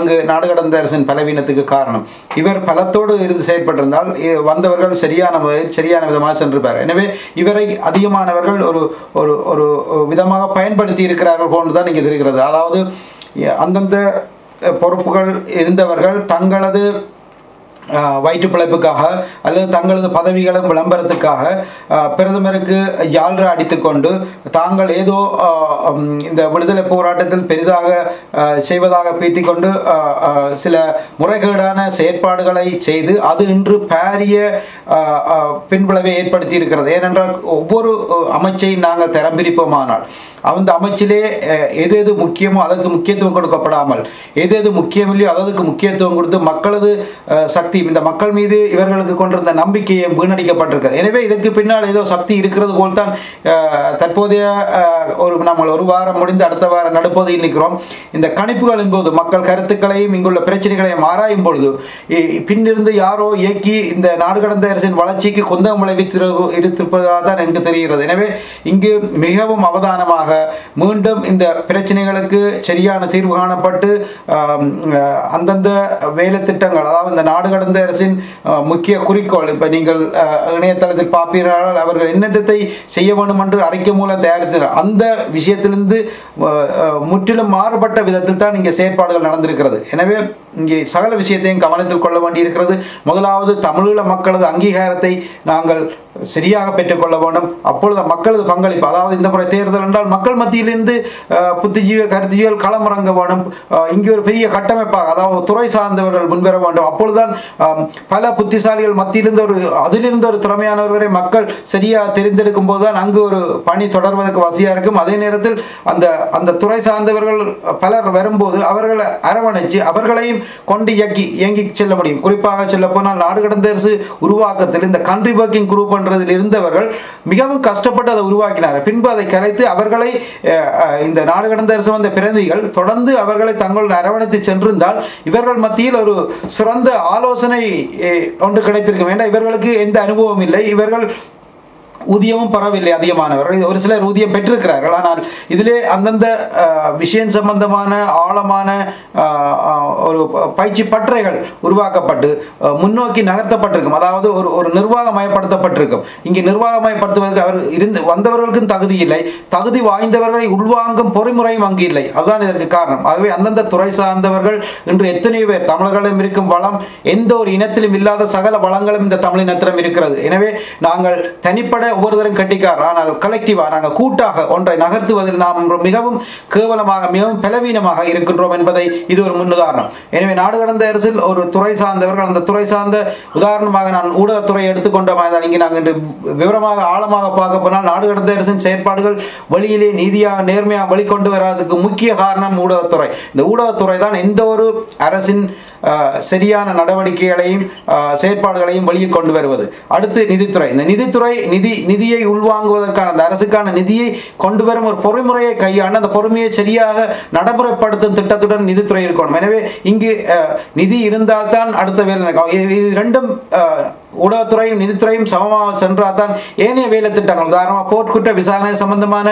அங்கு நாடு கடந்த அரசின் பலவீனத்துக்கு காரணம். இவர் பலத்தோடு இருந்து செயற்பட்டிருந்தால் வந்தவர்கள் சரியான விதமாக சென்றிருப்பார். எனவே இவரை அதிகமானவர்கள் ஒரு ஒரு ஒரு விதமாக பயன்படுத்தி இருக்கிறார்கள் போன்றுதான் இங்கே தெரிகிறது. அதாவது அந்தந்த பொறுப்புகள் இருந்தவர்கள் தங்களது வயிற்று பிழைப்புக்காக அல்லது தங்களது பதவிகளும் விளம்பரத்துக்காக பிரதமருக்கு ஜால்ரா அடித்துக்கொண்டு தாங்கள் ஏதோ இந்த விடுதலை போராட்டத்தில் பெரிதாக செய்வதாக பீட்டிக்கொண்டு சில முறைகேடான செயற்பாடுகளை செய்து அது இன்று பாரிய பின்விளைவை ஏற்படுத்தி இருக்கிறது. ஏனென்றால் ஒவ்வொரு அமைச்சை நாங்கள் தரம் பிரிப்போமானால் அந்த அமைச்சிலே எது முக்கியமோ அதற்கு முக்கியத்துவம் கொடுக்கப்படாமல் எது முக்கியமில்லையோ அதற்கு முக்கியத்துவம் கொடுத்து மக்களது சக்தி இந்த மக்கள் மீது இவர்களுக்கு கொண்டிருந்த நம்பிக்கையை வீணடிக்கப்பட்டிருக்கிறது. எனவே இதற்கு பின்னால் ஏதோ சக்தி இருக்கிறது போல்தான் தற்போதைய நம்ம ஒரு வாரம் முடிந்து அடுத்த வாரம் நடுப்பகுதியில் நிற்கிறோம். இந்த கணிப்புகளின் போது மக்கள் கருத்துக்களையும் இங்குள்ள பிரச்சனைகளையும் ஆராயும் பொழுது பின்னிருந்து யாரோ இயக்கி இந்த நாடு கடந்த அரசின் வளர்ச்சிக்கு குந்தகம் விளைவித்திருப்பதாக தான் எனக்கு தெரிகிறது. எனவே இங்கு மிகவும் அவதானமாக மீண்டும் இந்த பிரச்சனைகளுக்கு சரியான தீர்வு காணப்பட்டு அந்தந்த வேலை திட்டங்கள், அதாவது இந்த நாடு கடந்த அரசின் முக்கிய குறிக்கோள், இப்ப நீங்கள் இணையதளத்தில் பார்ப்பீர்கள் அவர்கள் என்னத்தை செய்ய வேண்டும் என்று அறிக்கை மூலம் தயாரித்தார். அந்த விஷயத்திலிருந்து முற்றிலும் மாறுபட்ட விதத்தில் தான் இங்கே செயற்பாடுகள் நடந்திருக்கிறது. எனவே இங்கே சகல விஷயத்தையும் கவனத்தில் கொள்ள வேண்டியிருக்கிறது. முதலாவது தமிழீழ மக்களது அங்கீகாரத்தை நாங்கள் சரியாக பெற்றுக்கொள்ள வேண்டும். அப்பொழுது மக்களது பங்களிப்பு, அதாவது இந்த முறை தேர்தல் என்றால் மக்கள் மத்தியிலிருந்து புத்திஜீவ கருத்தியல் களமிறங்க வேண்டும். இங்கே ஒரு பெரிய கட்டமைப்பாக, அதாவது துறை சார்ந்தவர்கள் முன்வர வேண்டும். அப்பொழுதுதான் பல புத்திசாலிகள் மத்தியிலிருந்து அதிலிருந்து ஒரு திறமையானவர்களை மக்கள் சரியாக தெரிந்தெடுக்கும் போதுதான் அங்கு ஒரு பணி தொடர்வதற்கு வசதியாக இருக்கும். அதே நேரத்தில் அந்த துறை சார்ந்தவர்கள் பலர் வரும்போது அவர்களை அரவணைச்சு அவர்களையும் கொண்டு இயங்கி செல்ல முடியும். குறிப்பாக சொல்ல போனால் நாடு கடந்த அரசு உருவாக்கத்தில் இந்த கண்ட்ரி ஒர்க்கிங் குரூப் என்றதில் இருந்தவர்கள் மிகவும் கஷ்டப்பட்டு அதை உருவாக்கினார். பின்பு அதை கலைத்து அவர்களை இந்த நாடு கடந்த அரசு வந்த பிரதிநிதிகள் தொடர்ந்து அவர்களை தங்களுடன் அரவணைத்து சென்றிருந்தால் இவர்கள் மத்தியில் ஒரு சிறந்த ஆலோசனை ஒன்று கிடைத்திருக்கும். ஏன்னா இவர்களுக்கு எந்த அனுபவம் இல்லை, இவர்கள் ஊதியமும் பரவாயில்லை, அதிகமானவர்கள் ஒரு சிலர் ஊதியம் பெற்றிருக்கிறார்கள். ஆனால் இதிலே அந்தந்த விஷயம் சம்பந்தமான ஆழமான ஒரு பயிற்சி பற்றைகள் உருவாக்கப்பட்டு முன்னோக்கி நகர்த்தப்பட்டிருக்கும். அதாவது ஒரு நிர்வாகமயப்படுத்தப்பட்டிருக்கும். இங்கே நிர்வாகமயப்படுத்துவதற்கு வந்தவர்களுக்கும் தகுதி இல்லை, தகுதி வாய்ந்தவர்களை உள்வாங்கும் பொறிமுறையும் அங்கு இல்லை. அதுதான் இதற்கு காரணம். ஆகவே அந்தந்த துறை சார்ந்தவர்கள் இன்று எத்தனையோ பேர், தமிழர்களிடம் இருக்கும் வளம் எந்த ஒரு இனத்திலும் இல்லாத சகல வளங்களும் இந்த தமிழினத்திடம் இருக்கிறது. எனவே நாங்கள் தனிப்பட ஒவ்வொருவரும் கட்டிக்கார், ஆனால் கலெக்டிவாக நாங்கள் கூட்டாக ஒன்றை நகர்த்துவதில் நாம் மிகவும் கேவலமாக மிகவும் பலவீனமாக இருக்கின்றோம் என்பதை இது ஒரு முன்னுதாரணம். எனவே நாடு கடந்த அரசில் ஒரு துறை சார்ந்தவர்கள், அந்த துறை சார்ந்த உதாரணமாக நான் ஊடகத்துறையை எடுத்துக்கொண்டோம். இங்கே நாங்கள் இன்று விவரமாக ஆழமாக பார்க்க போனால் நாடு கடந்த அரசின் செயற்பாடுகள் வழியிலே நீதியாக நேர்மையாக வெளிக்கொண்டு வராததுக்கு முக்கிய காரணம் ஊடகத்துறை. இந்த ஊடகத்துறை தான் எந்த ஒரு அரசின் சரியான நடவடிக்கைகளையும் செயற்பாடுகளையும் வெளியே கொண்டு வருவது. அடுத்து நிதித்துறை. இந்த நிதியை உள்வாங்குவதற்கான, அந்த அரசுக்கான நிதியை கொண்டு வரும் ஒரு பொறிமுறையை கையாண்டு அந்த பொறுமையை சரியாக நடைமுறைப்படுத்தும் திட்டத்துடன் நிதித்துறை இருக்கணும். எனவே இங்கு நிதி இருந்தால்தான் அடுத்த வேலை. இது ரெண்டும் ஊடகத்துறையும் நிதித்துறையும் சமமாக சென்றால் தான் ஏனைய வேலை திட்டங்கள், உதாரணமாக போர்க்குற்ற விசாரணை சம்பந்தமான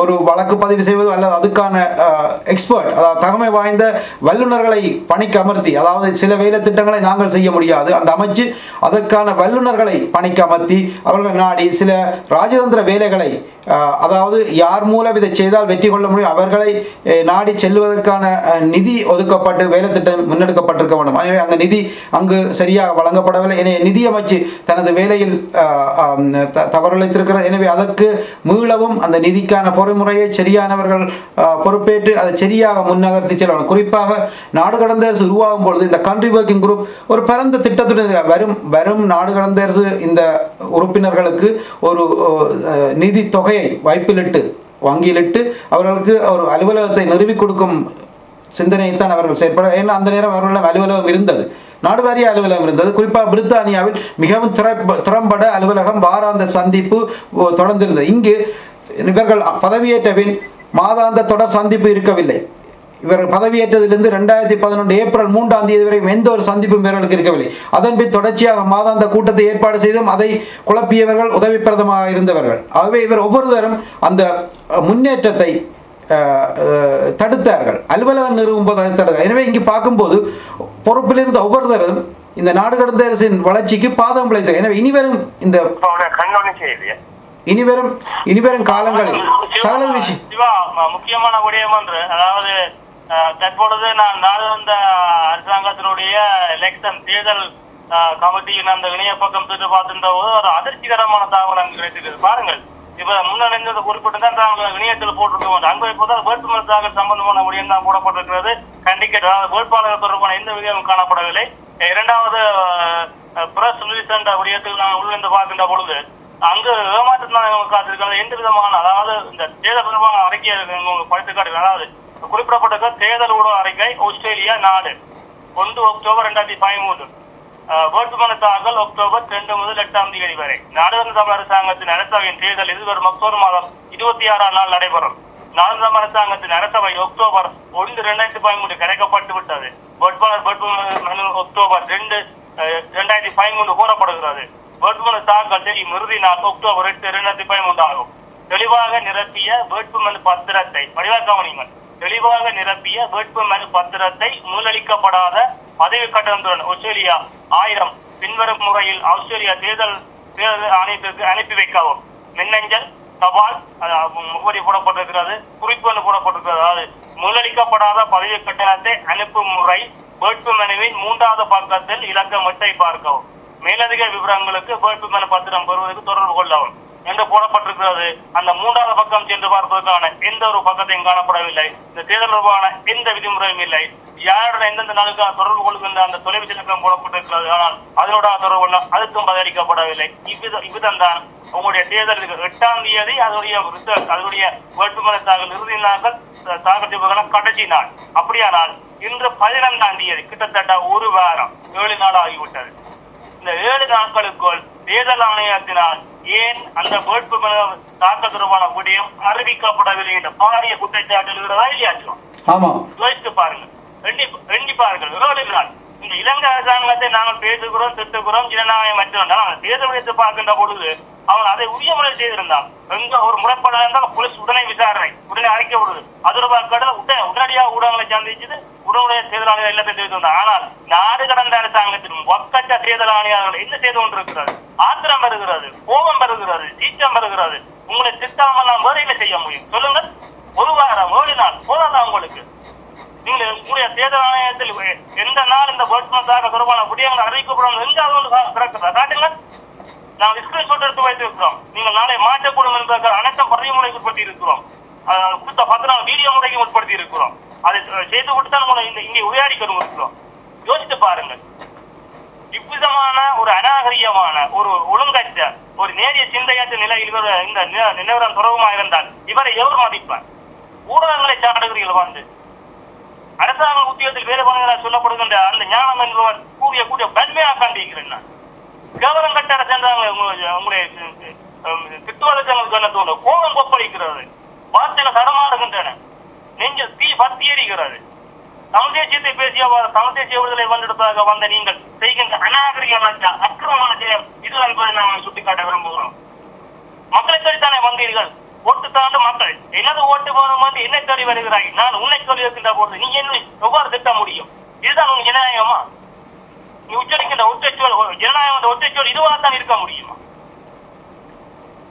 ஒரு வழக்கு பதிவு செய்வது அல்லது அதுக்கான எக்ஸ்பர்ட், அதாவது தகமை வாய்ந்த வல்லுநர்களை பணிக்கு அமர்த்தி, அதாவது சில வேலை திட்டங்களை நாங்கள் செய்ய முடியாது, அந்த அமைச்சு அதற்கான வல்லுநர்களை பணிக்கு அமர்த்தி அவர்கள் நாடி சில ராஜதந்திர வேலைகளை, அதாவது யார் மூலம் இதை செய்தால் வெற்றி கொள்ள முடியும் அவர்களை நாடி செல்வதற்கான நிதி ஒதுக்கப்பட்டு வேலை திட்டம் முன்னெடுக்கப்பட்டிருக்க வேண்டும். எனவே அந்த நிதி அங்கு சரியாக வழங்கப்படவில்லை. எனவே நிதி அமைச்சு தனது வேலையில் தவறிழைத்திருக்கிறது. எனவே அதற்கு மீளவும் அந்த நிதிக்கான பொறிமுறையை சரியானவர்கள் பொறுப்பேற்று அதை சரியாக முன்னகர்த்தி செல்லணும். குறிப்பாக நாடு கடந்த அரசு உருவாகும் பொழுது இந்த கண்ட்ரி ஒர்க்கிங் குரூப் ஒரு பரந்த திட்டத்துடன் வரும் நாடு கடந்த அரசு இந்த உறுப்பினர்களுக்கு ஒரு நிதி தொகை வாய்ப்பிலிட்டு வங்கியிலிட்டு அவர்களுக்கு ஒரு அலுவலகத்தை நிறுவி கொடுக்கும் சிந்தனைத்தான் அவர்கள் செயற்பட. ஏன்னா அந்த நேரம் அவர்களிடம் அலுவலகம் இருந்தது, நாடு வாரிய அலுவலகம் இருந்தது. குறிப்பாக பிரித்தானியாவில் மிகவும் திறம்பட அலுவலகம், வாராந்த சந்திப்பு தொடர்ந்திருந்தது. இங்கு இவர்கள் பதவியேற்ற பின் மாதாந்த தொடர் சந்திப்பு இருக்கவில்லை. இவர் பதவியேற்றதிலிருந்து 2011 ஏப்ரல் 3ஆம் தேதி வரை எந்த ஒரு சந்திப்பும் இவர்களுக்கு இருக்கவில்லை. அதன் பின் தொடர்ச்சியாக மாதாந்த கூட்டத்தை ஏற்பாடு செய்தும் அதை குழப்பியவர்கள் உதவி பிரதமாக இருந்தவர்கள். ஆகவே இவர் ஒவ்வொருவரும் அந்த முன்னேற்றத்தை தடுத்தார்கள். அலுவலகம் நிறுவும் போது அதை தடுத்தார்கள். எனவே இங்கு பார்க்கும்போது பொறுப்பிலிருந்து ஒவ்வொருத்தரும் இந்த நாடு கடந்த அரசின் வளர்ச்சிக்கு பாதம் பிழைத்தார். எனவே இனிவரும் காலங்களில் சகல விஷயம் முக்கியமான விடயம் என்று, அதாவது தற்பொழுது நான் நாடு வந்த அரசாங்கத்தினுடைய எலெக்ஷன் தேர்தல் கமிட்டியின் அந்த இணைய பக்கம் சென்று பார்த்திருந்த போது ஒரு அதிர்ச்சிகரமான தகவல் அங்கு கிடைத்திருக்கிறது. பாருங்கள், இப்ப முன்னணிந்தது குறிப்பிட்டு தான் நாங்கள் இணையத்தில் போட்டிருக்கோம். அங்கு இப்போதான் வேட்புமனு தாக்கல் சம்பந்தமான விடயம் தான் போடப்பட்டிருக்கிறது. கண்டிக்கட், அதாவது வேட்பாளர்கள் தொடர்பான எந்த விடயமும் காணப்படவில்லை. இரண்டாவது பிரஸ் ரிலீஸ் என்ற விடயத்தில் நாங்கள் உள்ளிருந்து பார்க்கின்ற பொழுது அங்கு ஏமாற்றத்தான் காத்திருக்கிறது. எந்த விதமான, அதாவது இந்த தேர்தல் தொடர்பான அறிக்கையை படித்து காட்டுகிறது. அதாவது குறிப்பிடப்பட்ட தேர்தல் ஊடக அறிக்கை ஆஸ்திரேலியா நாடு 1 அக்டோபர் 2013, வேட்புமனு தாக்கல் அக்டோபர் 2 முதல் 8ஆம் தேதி வரை. நாடாளுமன்ற தமிழ் அரசாங்கத்தின் அரசவையின் தேர்தல் எதிர்வரும் அக்டோபர் மாதம் 26ஆம் நாள் நடைபெறும். நாடாளுமன்ற அரசாங்கத்தின் அரசவை அக்டோபர் 1, 2013 கலைக்கப்பட்டு விட்டது. வேட்பாளர் வேட்புமனு அக்டோபர் 2, 2013 கோரப்படுகிறது. வேட்புமனு தாக்கல் செய்யும் இறுதி நாள் அக்டோபர் 8, 2013 ஆகும். தெளிவாக நிரப்பிய வேட்புமனு பத்திரத்தை கவனிங்கள். தெளிவாக நிரப்பிய வேட்புமனு பத்திரத்தை மூலளிக்கப்படாத பதவி கட்டணத்துடன் ஆஸ்திரேலியா 1000 பின்வரும் முறையில் ஆஸ்திரேலியா தேர்தல் ஆணையத்திற்கு அனுப்பி வைக்கவும். மின்னஞ்சல், தபால் முகவரி போடப்பட்டிருக்கிறது, குறிப்பு போடப்பட்டிருக்கிறது. அதாவது மூலளிக்கப்படாத பதவி கட்டணத்தை அனுப்பும் முறை வேட்புமனுவின் 3வது பக்கத்தில் இலக்கம் 8ஐ பார்க்கவும். மேலதிக விவரங்களுக்கு வேட்புமனு பத்திரம் பெறுவதற்கு தொடர்பு கொள்ளவும் என்று போடப்பட்டிருக்கிறது. அந்த 3வது பக்கம் சென்று பார்ப்பதற்கான எந்த ஒரு பக்கத்தையும் காணப்படவில்லை. இந்த தேர்தல் தொடர்பான எந்த விதிமுறையும் இல்லை. யாருடன் எந்தெந்த நாளுக்காக தொடர்பு கொள்கின்ற அந்த தொலைபேசி இலக்கம் போடப்பட்டிருக்கிறது. ஆனால் அதனோட தொடர்பு கொள்ள அதுக்கும் பதிலளிக்கப்படவில்லை. இவ்விதம் தான் உங்களுடைய தேர்தலுக்கு 8ஆம் தேதி அதனுடைய வேட்புமனு தாக்கல் இறுதி நாட்கள் தாக்கல் செய்வதற்கான கடைசி நாள். அப்படியானால் இன்று 15ஆம் தேதி, கிட்டத்தட்ட ஒரு வாரம், 7 நாள் ஆகிவிட்டது. இந்த 7 நாட்களுக்குள் தேர்தல் ஆணையத்தினால் ஏன் அந்த வேட்புமனு தாக்கல் தொடர்பான விடயம் அறிவிக்கப்படவில்லை என்ற பாரிய குற்றச்சாட்டு இருக்கிறதா இல்லையாச்சும்? யோசித்து பாருங்கள், எண்ணி பாருங்கள். 7 நாள் இந்த இலங்கை அரசாங்கத்தை நாங்கள் பேசுகிறோம், திட்டுகிறோம், ஜனநாயகம் மற்ற தேர்தல் வைத்து பார்க்கின்ற பொழுது அவன் அதை உரிய முறையில் செய்திருந்தான். எங்க ஒரு முறைப்பாடு இருந்தால் போலீஸ் உடனே விசாரணை, உடனே அழைக்கப்படுது. அது உடனடியாக ஊடகங்களை சந்திச்சது, உடனுடைய தேர்தல் ஆணையர் எல்லாத்தையும் தெரிவித்திருந்தார். ஆனால் நாடு கடந்த அரசாங்கத்தின் ஒக்கற்ற தேர்தல் ஆணையாளர்கள் என்ன செய்து கொண்டிருக்கிறது? ஆத்திரம் வருகிறது, கோபம் வருகிறது, சீற்றம் வருகிறது. உங்களை திட்டாமல் நாம் வேற என்ன செய்ய முடியும் சொல்லுங்கள்? ஒரு வாரம் 7 நாள் போதாதா உங்களுக்கு? நீங்க உங்களுடைய தேர்தல் ஆணையத்தில் எந்த நாள் இந்த வேட்புமனு தாக்கல் தொடர்பான விடயங்கள் அறிவிக்கப்படும் எங்காவது பிறக்குதா? காட்டுங்கள். நாங்கள் ஸ்கிரீன்ஷாட் எடுத்து வைத்திருக்கிறோம். நீங்கள் நாளை மாற்றக்கூடும் என்பதற்கு அனைத்தும் பதிவு முறைக்கு உட்படுத்தி இருக்கிறோம். கொடுத்த 10 நாள் வீடியோ முறைக்கு உட்படுத்தி இருக்கிறோம். அதை செய்து கொடுத்தான் இங்கே உரையாடிக்கணும் இருக்கிறோம். யோசித்து பாருங்கள். இவ்விதமான ஒரு அநாகரிகமான, ஒரு ஒழுங்கற்ற, ஒரு நேரிய சிந்தையற்ற நிலையில் இந்த நிலவரம் தொடர்புமாக இருந்தால் இவரை எவர் மதிப்பார்? ஊடகங்களை சாடுகிறீர்கள் வந்து அரசாங்க உத்தியோகத்தில் வேறு பணிகளால் சொல்லப்படுகின்ற அந்த ஞானம் என்பவர் கூடிய வன்மையாக காண்பிக்கிறேன். நான் கவனம் கட்ட அரசாங்க உங்களுடைய திட்டுவதற்கு என்ன தோணும்? கோபம் கொப்பளிக்கிறது, வார்த்தைகள் தடமாறுகின்றன, நெஞ்சில் தீ பத்தி எறிகிறது. தமிழ் தேசியத்தை பேசிய தமிழ் தேசிய விடுதலை வென்றெடுப்பதாக வந்த நீங்கள் செய்கின்ற அநாகரிகமான அக்கிரமமான செயல் இது என்பதை நாம் சுட்டிக்காட்ட விரும்புகிறோம். மக்களை தேடித்தானே வந்தீர்கள். ஓட்டு தாண்டு மக்கள் எனது ஓட்டு போனும் வந்து என்னை தேடி வருகிறாய், நான் உன்னை சொல்லி இருக்கின்ற போது நீ என்னை எவ்வாறு திட்ட முடியும்? இதுதான் உன் ஜனநாயகமா? நீ உச்சரிக்கின்ற ஒற்றைச்சொல் ஜனநாயகம் ஒற்றைச்சொல் இதுவாகத்தான் இருக்க முடியுமா?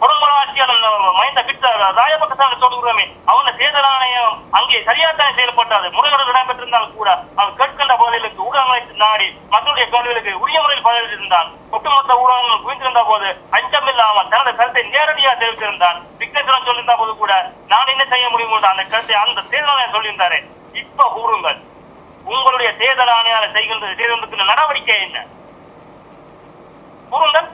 பொருளாட்சியாளர் மஹிந்த கிட்ட ராஜபக்ச சொல்லுகிறோமே, அவன தேர்தல் ஆணையம் அங்கே சரியாத்தானே செயல்பட்டது. முறைகள் இடம்பெற்றிருந்தாலும் கூட அவன் கேட்கின்ற பதிலுக்கு ஊடகங்களை நாடி மக்களுடைய கேள்விகளுக்கு உரிய முறையில் பதிலளித்திருந்தான். ஒட்டுமொத்த ஊடகங்கள் குவிந்திருந்த போது அச்சமில்லாமல் தனது கருத்தை நேரடியாக தெரிவித்திருந்தான். விக்னேஸ்வரன் சொல்லியிருந்த போது கூட நான் என்ன செய்ய முடியும் என்று அந்த கருத்தை அந்த தேர்தல் ஆணையம் சொல்லியிருந்தாரு. இப்ப கூறுங்கள், உங்களுடைய தேர்தல் ஆணையாளர் செய்கின்ற நடவடிக்கை என்ன? கூறுங்கள்.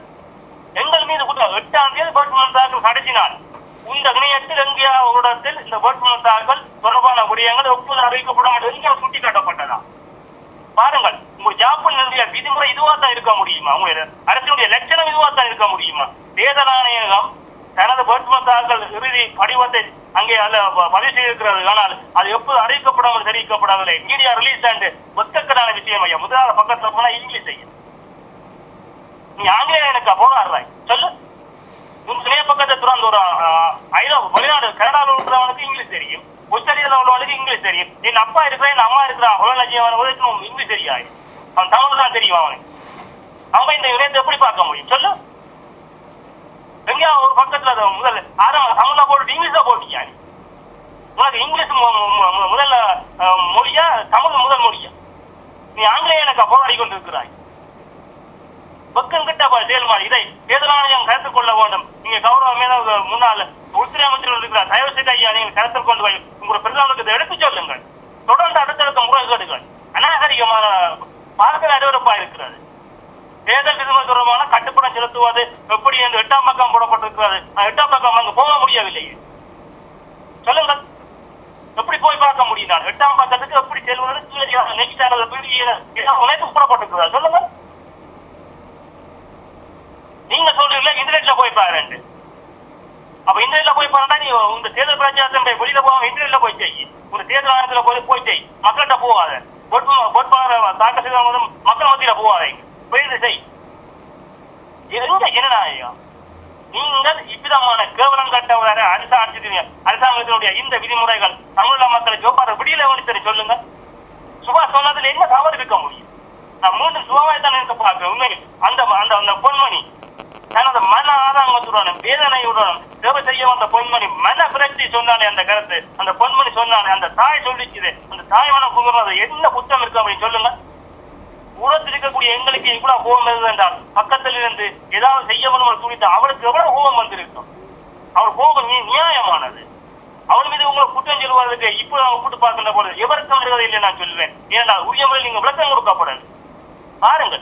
எங்கள் மீது 8ஆம் தேதி வேட்புமனு தாக்கல் கடைசினால் இந்த இணையத்தில் எங்கேயாவது ஒரு இடத்தில் இந்த வேட்புமனு தாக்கல் தொடர்பான விடயங்கள் ஒப்புதல் அறிவிக்கப்படாமல் எங்கேயாவது சுட்டிக்காட்டப்பட்டதா? பாருங்கள், உங்க ஜாப்பினுடைய விதிமுறை இதுவாகத்தான் இருக்க முடியுமா? உங்களுடைய அரசினுடைய லட்சணம் இதுவாகத்தான் இருக்க முடியுமா? தேர்தல் ஆணையகம் தனது வேட்புமனு தாக்கல் இறுதி படிவத்தை அங்கே பதிவு செய்திருக்கிறது. ஆனால் அது எப்போது அறிவிக்கப்படாமல் தெரிவிக்கப்படவில்லை. மீடியா ரிலீஸ் அண்ட் ஒத்தக்கடான விஷயம் ஐயா. முதலாவது பக்கத்தில் போனா இங்கிலீஷ் ஐயா. நீ ஆங்கிலேய எனக்கு போராடுறாய் சொல்லு. உன் இணைய பக்கத்தை துறந்து ஒரு வெளிநாடு கனடாவில் இருக்கிறவனுக்கு இங்கிலீஷ் தெரியும், உச்சரியில் உள்ளவனுக்கு இங்கிலீஷ் தெரியும். என் அப்பா இருக்கிறேன், என் அம்மா இருக்கிறான், உலகம் இங்கிலீஷ் தெரியாது. அவன் தமிழ் தான் தெரியும். அவனுக்கு அவன் இந்த விடயத்தை எப்படி பார்க்க முடியும் சொல்லு? எங்கேயா ஒரு பக்கத்துல முதல்ல தமிழ்ல போட்டு இங்கிலீஷ்ல போட்டீங்க. உனக்கு இங்கிலீஷ் முதல்ல மொழியா, தமிழ் முதல் மொழியா? நீ ஆங்கிலேய எனக்கு போராடி கொண்டிருக்கிறாய். பக்கம் கிட்ட செயல்மாறு இதை தேர்தல் கருத்தில் கொள்ள வேண்டும். நீங்க கௌரவ முன்னாள் உள்துறை அமைச்சர் இருக்கிறார், தயவு செய்து ஐயா நீங்கள் கருத்தில் கொண்டு போய் உங்களுடைய பிரதமருக்கு எடுத்து சொல்லுங்கள். தொடர்ந்து அடுத்தடுத்த முறைகேடுகள் அநாகரிகமான பார்க்க அறிவுறுப்பா இருக்கிறது. தேர்தல் விதிமுறை தொடர்பான கட்டுப்படம் செலுத்துவது எப்படி என்று 8ஆம் பக்கம் போடப்பட்டிருக்கிறது. 8ஆம் பக்கம் அங்கு போக முடியவில்லையே. சொல்லுங்கள், எப்படி போய் பார்க்க முடியும்? நான் 8ஆம் பக்கத்துக்கு எப்படி செல்வது? நெக்ஸ்ட் உழைப்பு போடப்பட்டிருக்கிறார். சொல்லுங்க. நீங்க சொல்றீங்களா இன்டர்நெட்ல போய் பாருங்க. அப்ப இன்டர்நெட்ல போய் பாருன்னா நீ இந்த தேர்தல் பிரச்சாரத்தை வெளியில போவாங்க, இன்டர்நெட்ல போய் செய். ஒரு தேர்தல் ஆணையத்துல போய் செய். மக்கள்கிட்ட போகாத, வேட்பாளர் தாக்கல் செய்த மக்கள் மத்தியில போகாதீங்க. போயிட்டு செய். என்னடா ஐயா நீங்கள் இவ்விதமான கேவலம் கட்டவர அரசாங்கத்தினுடைய இந்த விதிமுறைகள் தமிழக மக்களை ஜோப்பார விடியல ஒன்று சொல்லுங்க. சுபாஷ் சொன்னதுல என்ன தவறு இருக்க முடியும்? நான் மீண்டும் சுபாவாய் தான் இருக்க பார்க்க உண்மையில் அந்த பொன்மணி தனது மன ஆதாங்கத்துடன் வேதனையுடன் சேவை செய்ய வந்த பொன்மணி மன பிரச்சி சொன்னானே அந்த கருத்து, அந்த பொன்மணி சொன்னானே, அந்த தாய் சொல்லிச்சுது, அந்த தாய் மனம் குங்குறது என்ன குற்றம் இருக்கு அப்படின்னு சொல்லுங்க. உரத்தில் இருக்கக்கூடிய எங்களுக்கு இவ்வளவு கோபம் இருந்தது என்றால் பக்கத்தில் இருந்து ஏதாவது செய்ய வேண்டும் துணித்து அவளுக்கு எவ்வளவு கோபம் வந்திருக்கும். அவள் கோபம் நியாயமானது. அவள் மீது உங்களை குற்றம் சொல்வதற்கு இப்போ அவங்க கூட்டு பார்க்கின்ற பொழுது எவருக்கும் வருவதில்லை நான் சொல்லுவேன். ஏனென்றால் உரிய முறையில் நீங்க விளக்கம் கொடுக்கப்படாது. பாருங்கள்.